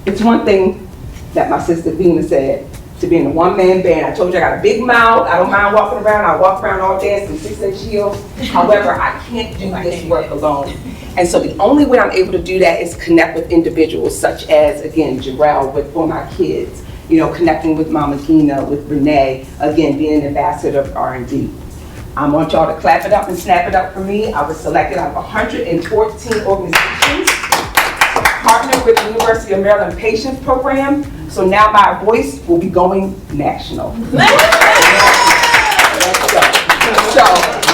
Speaker 12: it's one thing that my sister Vina said, to be in a one-man band. I told you I got a big mouth. I don't mind walking around. I walk around all day in some 6-inch heels. However, I can't do this work alone. And so the only way I'm able to do that is connect with individuals such as, again, Jarrell for my kids, connecting with Mama Gina, with Renee, again, being an ambassador of R&D. I want y'all to clap it up and snap it up for me. I was selected out of 114 organizations to partner with the University of Maryland Patients Program. So now my voice will be going national. So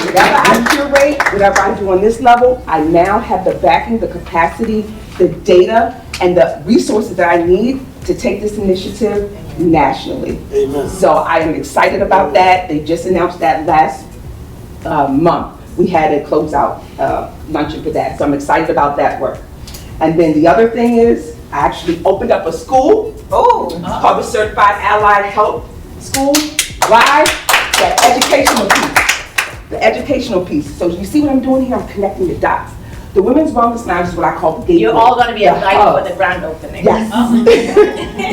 Speaker 12: whatever I curate, whatever I do on this level, I now have the backing, the capacity, the data, and the resources that I need to take this initiative nationally. Amen. So I am excited about that. They just announced that last month. We had a closeout luncheon for that. So I'm excited about that work. And then the other thing is, I actually opened up a school. Called the Certified Allied Health School. Why? That educational piece. The educational piece. So you see what I'm doing here? I'm connecting the dots. The Women's Wellness Lounge is what I call the gateway.
Speaker 17: You're all going to be
Speaker 12: the
Speaker 17: invited
Speaker 12: hub.
Speaker 17: for the grand opening.
Speaker 12: Yes.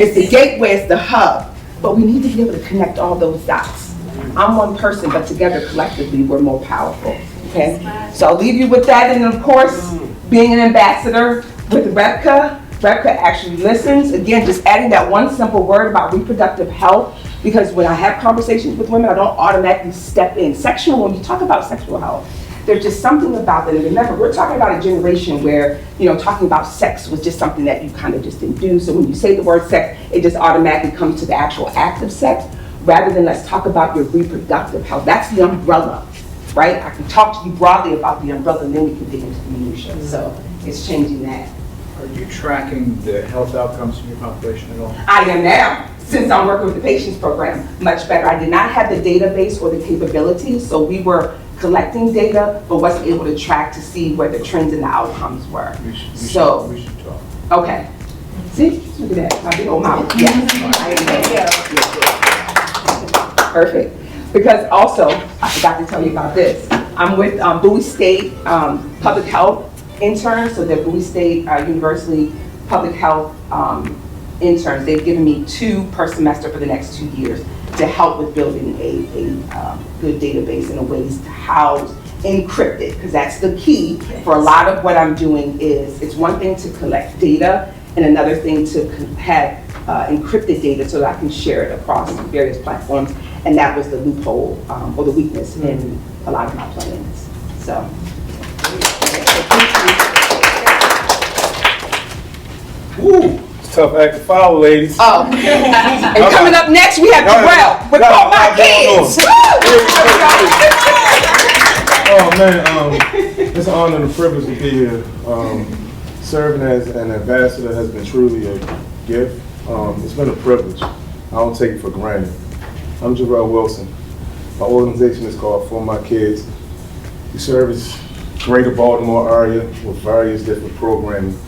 Speaker 12: It's the gateway, it's the hub. But we need to be able to connect all those dots. I'm one person, but together collectively we're more powerful. Okay? So I'll leave you with that. And of course, being an ambassador with Repka actually listens. Again, just adding that one simple word about reproductive health, because when I have conversations with women, I don't automatically step in. When you talk about sexual health, there's just something about that. And remember, we're talking about a generation where, talking about sex was just something that you kind of just didn't do. So when you say the word sex, it just automatically comes to the actual act of sex, rather than let's talk about your reproductive health. That's the umbrella, right? I can talk to you broadly about the umbrella, and then we can dig into the minutiae. So it's changing that.
Speaker 9: Are you tracking the health outcomes in your population at all?
Speaker 12: I am now, since I'm working with the patients program, much better. I did not have the database or the capabilities, so we were collecting data, but wasn't able to track to see where the trends and the outcomes were.
Speaker 9: We should talk.
Speaker 12: Okay. See, look at that, my big old mouth. Yes. Perfect. Because also, I forgot to tell you about this. I'm with Bowie State Public Health interns, so they're Bowie State University Public Health interns. They've given me 2 per semester for the next 2 years to help with building a good database and a ways to house encrypted, because that's the key for a lot of what I'm doing. Is it's one thing to collect data and another thing to have encrypted data so that I can share it across various platforms, and that was the loophole or the weakness in a lot of my plans. So.
Speaker 2: Woo! It's tough act to follow, ladies.
Speaker 12: Oh. And coming up next, we have Terrell with All My Kids.
Speaker 2: Oh man, it's an honor and a privilege to be here. Serving as an ambassador has been truly a gift. It's been a privilege. I don't take it for granted. I'm Jarrell Wilson. My organization is called For My Kids. We service Greater Baltimore area with various different programming.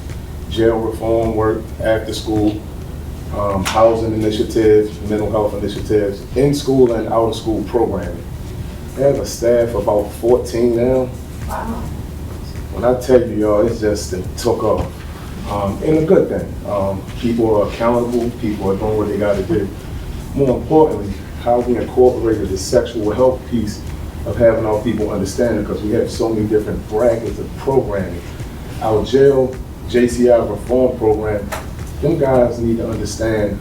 Speaker 2: Jail reform work, after school, housing initiatives, mental health initiatives, in school and out of school programming. We have a staff of about 14 now. Wow. When I tell you, y'all, it's just it took off. And a good thing. People are accountable, people are doing what they got to do. More importantly, how we incorporated the sexual health piece of having our people understand it, because we have so many different brackets of programming. Our jail JCI reform program, them guys need to understand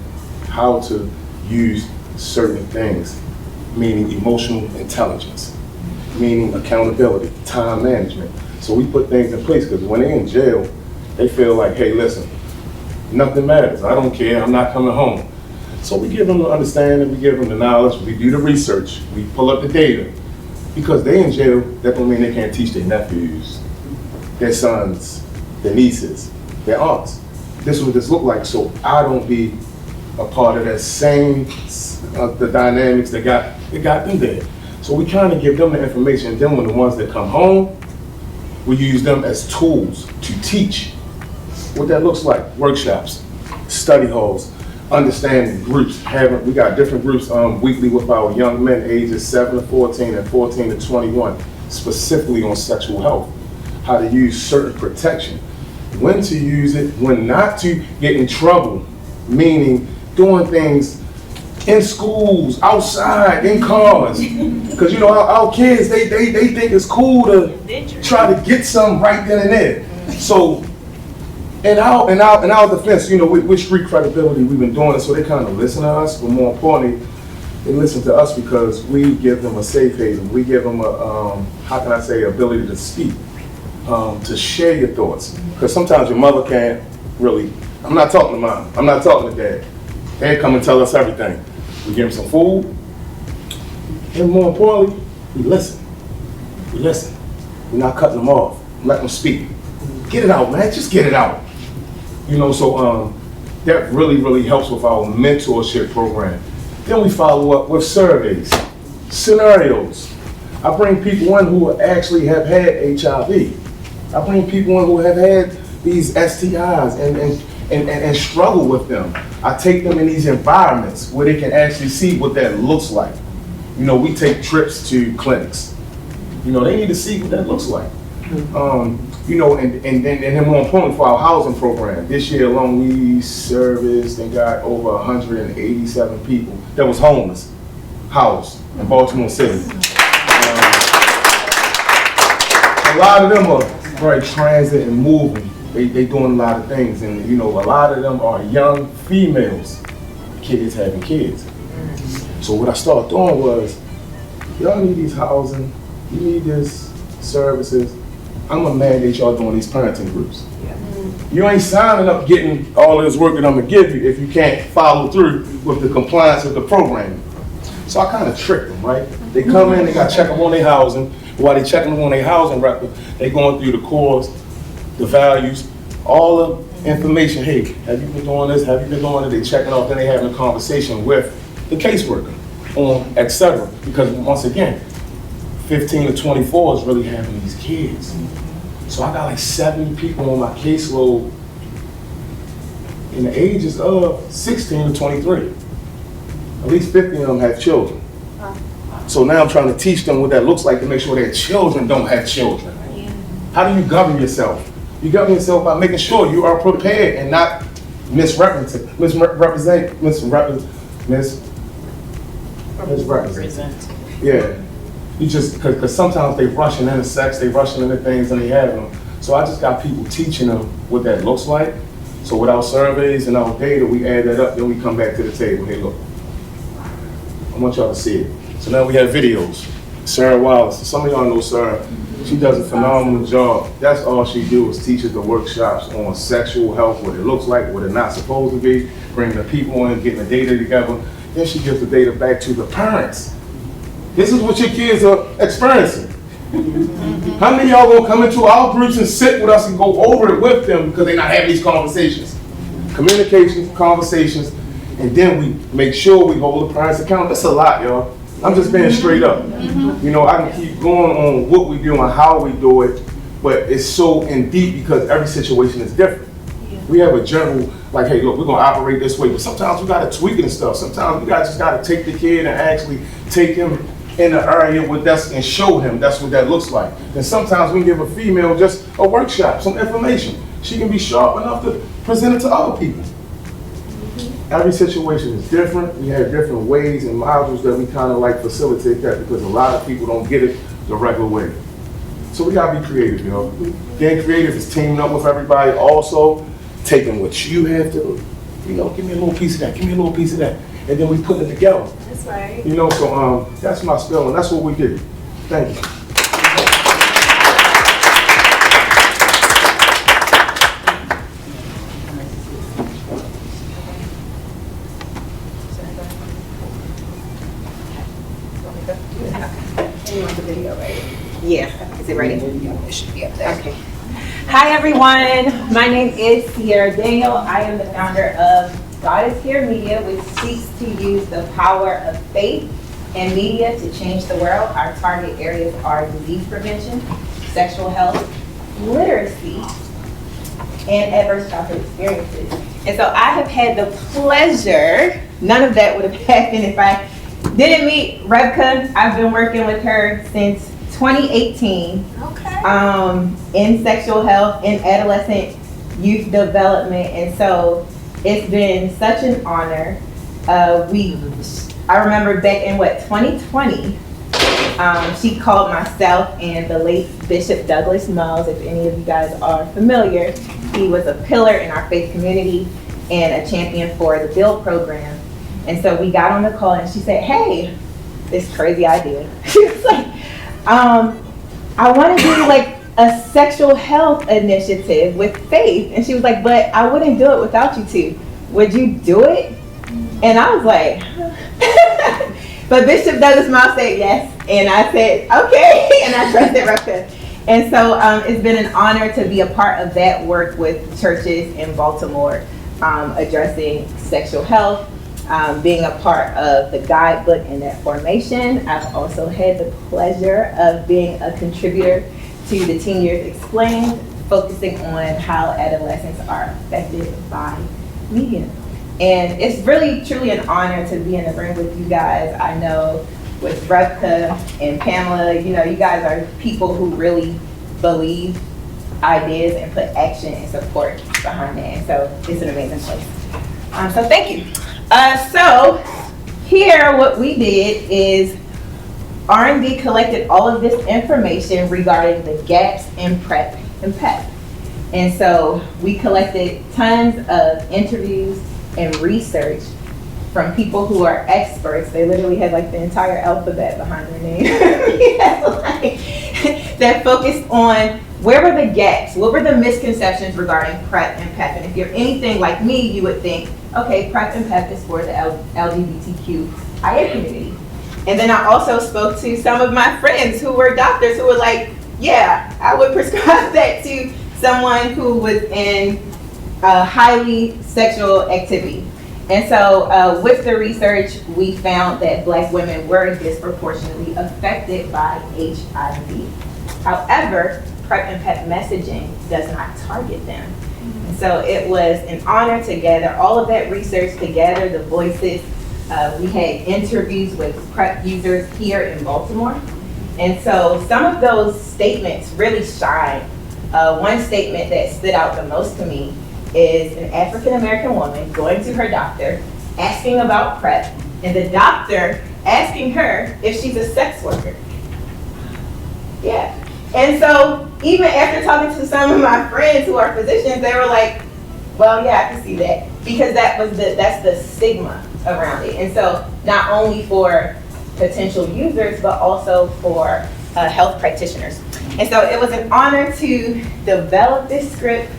Speaker 2: how to use certain things, meaning emotional intelligence, meaning accountability, time management. So we put things in place, because when they're in jail, they feel like, hey, listen, nothing matters. I don't care. I'm not coming home. So we give them the understanding, we give them the knowledge, we do the research, we pull up the data. Because they're in jail, that don't mean they can't teach their nephews, their sons, their nieces, their aunts. This is what this look like, so I don't be a part of that same, the dynamics that got them there. So we kind of give them the information, and then when the ones that come home, we use them as tools to teach what that looks like. Workshops, study halls, understanding groups. We got different groups weekly with our young men ages 7 to 14 and 14 to 21, specifically on sexual health, how to use certain protection, when to use it, when not to get in trouble, meaning doing things in schools, outside, in cars. Because our kids, they think it's cool to try to get something right then and there. So in our defense, with street credibility, we've been doing it, so they kind of listen to us, but more importantly, They listen to us because we give them a safe haven. We give them a, how can I say, ability to speak, to share your thoughts. Because sometimes your mother can't really, I'm not talking to mom, I'm not talking to dad. They come and tell us everything. We give them some food, and more importantly, we listen. We listen. We're not cutting them off. Let them speak. Get it out, man. Just get it out. You know, so that really, really helps with our mentorship program. Then we follow up with surveys, scenarios. I bring people in who actually have had HIV. I bring people in who have had these STIs and struggle with them. I take them in these environments where they can actually see what that looks like. You know, we take trips to clinics. You know, they need to see what that looks like. You know, and then more importantly for our housing program, this year alone we serviced and got over 187 people that was homeless, housed in Baltimore City. A lot of them are very transit and moving. They doing a lot of things, and you know, a lot of them are young females, kids having kids. So what I started doing was, y'all need these housing, you need this services. I'm gonna mandate y'all doing these parenting groups. You ain't signing up getting all this work that I'm gonna give you if you can't follow through with the compliance with the programming. So I kind of tricked them, right? They come in, they got to check up on their housing. While they checking on their housing record, they going through the cores, the values, all the information. Hey, have you been doing this? Have you been doing it? They checking off, then they having a conversation with the caseworker on et cetera. Because once again, 15 to 24 is really having these kids. So I got like 70 people on my caseload in the ages of 16 to 23. At least 50 of them have children. So now I'm trying to teach them what that looks like to make sure their children don't have children. How do you govern yourself? You govern yourself by making sure you are prepared and not misrepresent. Yeah. You just, because sometimes they rushing into sex, they rushing into things and they have them. So I just got people teaching them what that looks like. So with our surveys and our data, we add that up, then we come back to the table. Hey, look, I want y'all to see it. So now we have videos. Sarah Wallace, some of y'all know Sarah. She does a phenomenal job. That's all she do is teaches the workshops on sexual health, what it looks like, what it's not supposed to be, bringing the people in, getting the data together. Then she gives the data back to the parents. This is what your kids are experiencing. How many of y'all gonna come into our groups and sit with us and go over it with them because they're not having these conversations? Communications, conversations, and then we make sure we hold the parents accountable. That's a lot, y'all. I'm just being straight up. You know, I can keep going on what we do and how we do it, but it's so in deep because every situation is different. We have a general, like, hey, look, we're gonna operate this way, but sometimes we gotta tweak it and stuff. Sometimes we just gotta take the kid and actually take him in the area with that's and show him that's what that looks like. And sometimes we give a female just a workshop, some information. She can be sharp enough to present it to other people. Every situation is different. We have different ways and modules that we kind of like facilitate that because a lot of people don't get it the regular way. So we gotta be creative, you know. Being creative is teaming up with everybody, also taking what you have to, you know, give me a little piece of that, give me a little piece of that, and then we put it together.
Speaker 6: That's right.
Speaker 2: You know, so that's my spell, and that's what we do. Thank you.
Speaker 3: Yeah, is it ready? It should be up there. Okay. Hi, everyone. My name is Sierra Daniel. I am the founder of God is Here Media, which seeks to use the power of faith and media to change the world. Our target areas are disease prevention, sexual health, literacy, and adverse childhood experiences. And so I have had the pleasure, none of that would have happened if I didn't meet Rebecca. I've been working with her since 2018 in sexual health, in adolescent youth development. And so it's been such an honor. I remember back in 2020, she called myself and the late Bishop Douglas Miles, if any of you guys are familiar. He was a pillar in our faith community and a champion for the BELN program. And so we got on the call and she said, hey, this crazy idea. She was like, I want to do like a sexual health initiative with Faith. And she was like, but I wouldn't do it without you two. Would you do it? And I was like, but Bishop Douglas Miles said yes. And I said, okay. And I trusted Rebecca. And so it's been an honor to be a part of that work with churches in Baltimore, addressing sexual health, being a part of the guidebook in that formation. I've also had the pleasure of being a contributor to the Teen Years Explained, focusing on how adolescents are affected by media. And it's really, truly an honor to be in the room with you guys. I know with Rebecca and Pamela, you know, you guys are people who really believe ideas and put action and support behind that. And so it's an amazing place. So thank you. So here what we did is R&D collected all of this information regarding the gaps in PrEP and PEP. And so we collected tons of interviews and research from people who are experts. They literally had like the entire alphabet behind their name. That focused on where were the gaps, what were the misconceptions regarding PrEP and PEP. And if you're anything like me, you would think, okay, PrEP and PEP is for the LGBTQIA community. And then I also spoke to some of my friends who were doctors who were like, yeah, I would prescribe that to someone who was in highly sexual activity. And so with the research, we found that Black women were disproportionately affected by HIV. However, PrEP and PEP messaging does not target them. And so it was an honor to gather all of that research together, the voices. We had interviews with PrEP users here in Baltimore. And so some of those statements really shine. One statement that stood out the most to me is an African-American woman going to her doctor, asking about PrEP, and the doctor asking her if she's a sex worker. Yeah. And so even after talking to some of my friends who are physicians, they were like, well, yeah, I can see that. Because that's the stigma around it. And so not only for potential users, but also for health practitioners. And so it was an honor to develop this script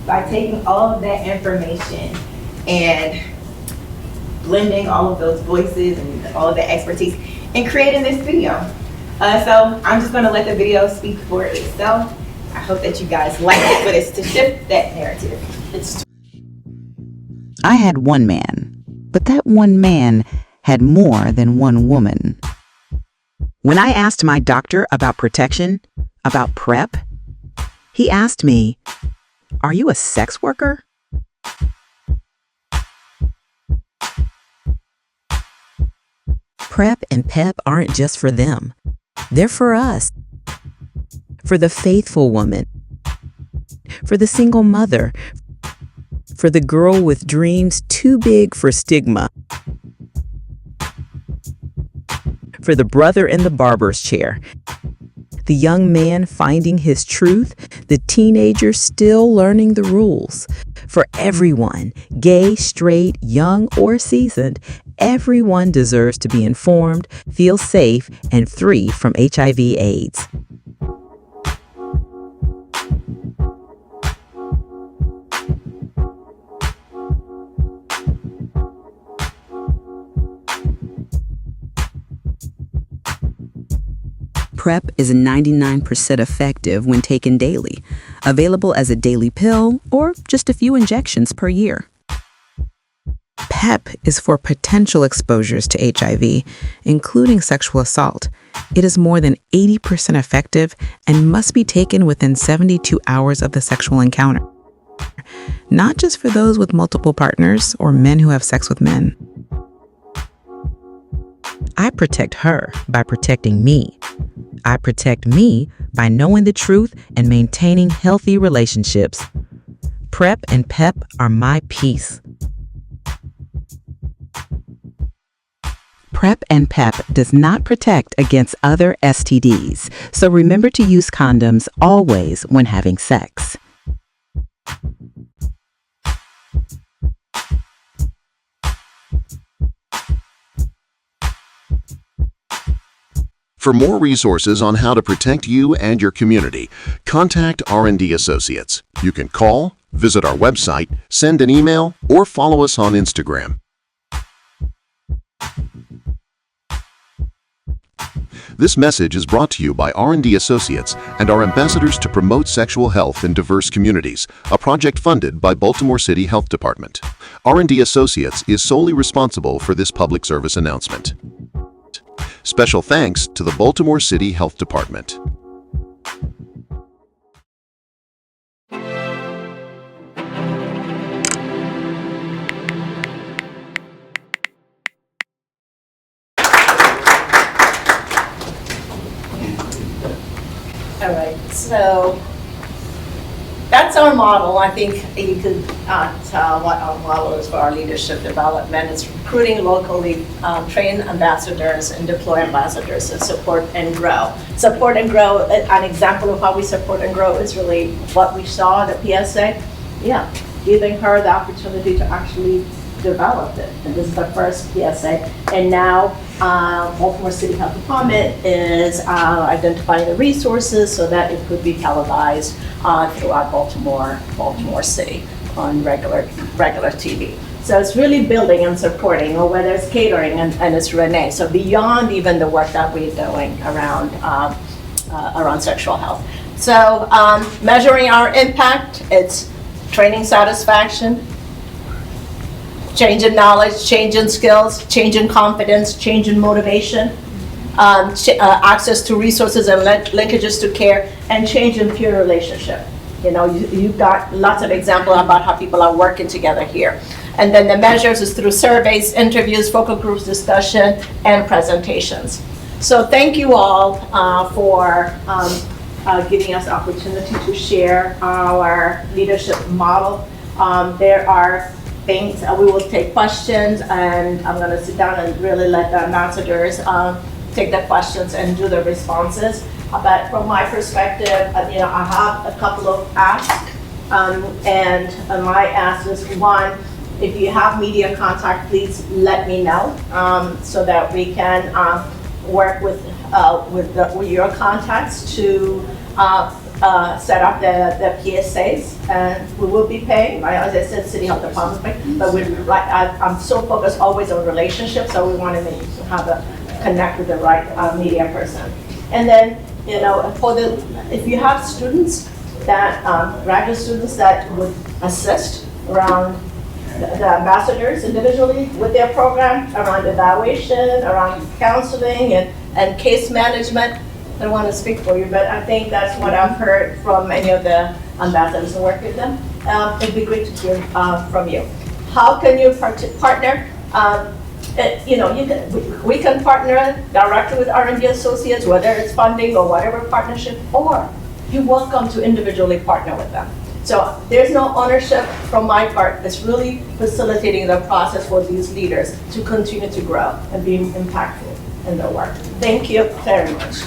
Speaker 3: by taking all of that information and blending all of those voices and all of that expertise and creating this video. So I'm just gonna let the video speak for itself. I hope that you guys like it, but it's to shift that narrative.
Speaker 18: I had one man, but that one man had more than one woman. When I asked my doctor about protection, about PrEP, he asked me, "Are you a sex worker?" PrEP and PEP aren't just for them. They're for us. For the faithful woman. For the single mother. For the girl with dreams too big for stigma. For the brother in the barber's chair. The young man finding his truth, the teenager still learning the rules. For everyone, gay, straight, young, or seasoned, everyone deserves to be informed, feel safe, and free from HIV/AIDS. PrEP is 99% effective when taken daily, available as a daily pill or just a few injections per year. PEP is for potential exposures to HIV, including sexual assault. It is more than 80% effective and must be taken within 72 hours of the sexual encounter. Not just for those with multiple partners or men who have sex with men. I protect her by protecting me. I protect me by knowing the truth and maintaining healthy relationships. PrEP and PEP are my peace. PrEP and PEP does not protect against other STDs, so remember to use condoms always when having sex.
Speaker 19: For more resources on how to protect you and your community, contact R&D Associates. You can call, visit our website, send an email, or follow us on Instagram. This message is brought to you by R&D Associates and our ambassadors to promote sexual health in diverse communities, a project funded by Baltimore City Health Department. R&D Associates is solely responsible for this public service announcement. Special thanks to the Baltimore City Health Department.
Speaker 17: All right, so that's our model. I think you could tell what our model is for our leadership development. It's recruiting locally trained ambassadors and deploy ambassadors to support and grow. Support and grow, an example of how we support and grow is really what we saw at the PSA. Yeah, giving her the opportunity to actually develop it. And this is the first PSA. And now Baltimore City Health Department is identifying the resources so that it could be televised throughout Baltimore City on regular TV. So it's really building and supporting, or whether it's catering, and it's Renee. So beyond even the work that we're doing around sexual health. So measuring our impact, it's training satisfaction, change in knowledge, change in skills, change in confidence, change in motivation, access to resources and linkages to care, and change in peer relationship. You know, you've got lots of examples about how people are working together here. And then the measures is through surveys, interviews, focal groups, discussion, and presentations. So thank you all for giving us the opportunity to share our leadership model. There are things, we will take questions, and I'm gonna sit down and really let the ambassadors take the questions and do the responses. But from my perspective, you know, I have a couple of asks, and my ask is, one, if you have media contact, please let me know so that we can work with your contacts to set up the PSAs, and we will be paying. As I said, City Health Department pay, but I'm so focused always on relationships, so we want to connect with the right media person. And then, you know, if you have students that graduate students that would assist around the ambassadors individually with their program around evaluation, around counseling, and case management. I don't want to speak for you, but I think that's what I've heard from many of the ambassadors who work with them. It'd be great to hear from you. How can you partner? You know, we can partner directly with R&D Associates, whether it's funding or whatever partnership, or you're welcome to individually partner with them. So there's no ownership from my part. It's really facilitating the process for these leaders to continue to grow and be impactful in their work. Thank you very much.